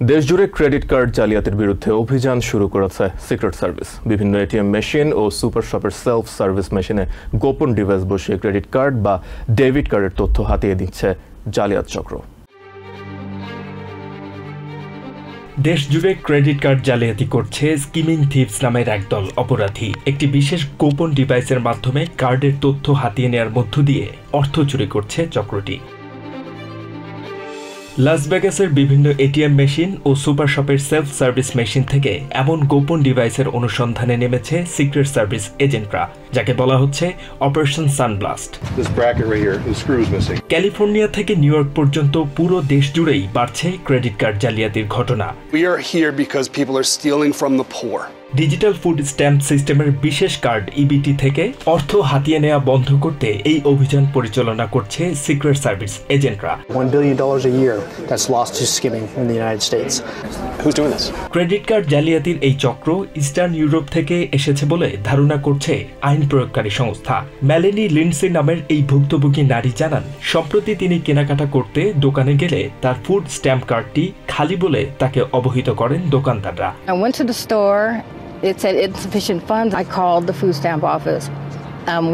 দেশজুড়ে credit card জালিয়াতির বিরুদ্ধে অভিযান শুরু করেছে সিক্রেট সার্ভিস। বিভিন্ন এটিএম মেশিন ও সুপার শপের সেলফ সার্ভিস মেশিনে গোপন ডিভাইস বসিয়ে ক্রেডিট কার্ড বা ডেবিট কার্ডের তথ্য হাতিয়ে দিচ্ছে জালিয়াত চক্র। দেশজুড়ে ক্রেডিট কার্ড জালিয়াতি করছে স্কিমিং থিভস নামের একদল অপরাধী। একটি বিশেষ গোপন ডিভাইসের মাধ্যমে কার্ডের তথ্য হাতিয়ে নেওয়ার মধ্য দিয়ে অর্থ চুরি করছে চক্রটি। লাস ভেগাসের বিভিন্ন এটিএম মেশিন ও সুপার শপের সেলফ সার্ভিস মেশিন থেকে এমন গোপন ডিভাইসের অনুসন্ধানে নেমেছে সিক্রেট সার্ভিস এজেন্টরা, যাকে বলা হচ্ছে অপারেশন সানব্লাস্ট। ক্যালিফোর্নিয়া থেকে নিউ ইয়র্ক পর্যন্ত পুরো দেশ জুড়েই বাড়ছে ক্রেডিট কার্ড জালিয়াতির ঘটনা। ডিজিটাল ফুড স্ট্যাম্প সিস্টেমের বিশেষ কার্ড ইবিটি থেকে অর্থ হাতিয়ে নেওয়া বন্ধ করতে এই অভিযান পরিচালনা করছে secret service এজেন্টরা। $1 billion a year that's lost to skimming in the United States. Who's doing this? Credit card জালিয়াতির এই চক্র ইস্টার্ন ইউরোপ থেকে এসেছে বলে ধারণা করছে আইন প্রয়োগকারী সংস্থা। মেলেনি লিন্ডসে নামের এই ভুক্তভোগী নারী জানান, সম্প্রতি তিনি কেনাকাটা করতে দোকানে গেলে তার ফুড স্ট্যাম্প কার্ডটি খালি বলে তাকে অবহিত করেন দোকানদাররা। I went to the store. It said insufficient funds. I called the food stamp office.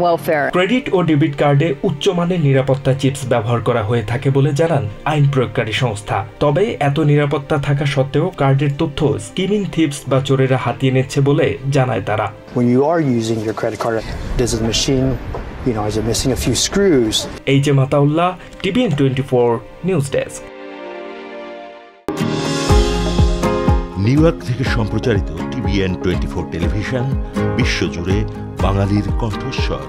Welfare. Credit ও ডেবিট কার্ডে উচ্চমানের নিরাপত্তা চিপস ব্যবহার করা হয়ে থাকে বলে জানান আইন প্রয়োগকারী সংস্থা। তবে এত নিরাপত্তা থাকা সত্ত্বেও কার্ডের তথ্য স্কিমিং থিভস বা চোরেরা হাতিয়ে নিচ্ছে বলে জানায় তারা। When you are using your credit card, does the machine, is it missing a few screws? HM Ataullah, TVN 24 news desk. New York থেকে সম্প্রচারিত TVN 24 টেলিভিশন বিশ্বজুড়ে বাঙালির কণ্ঠস্বর।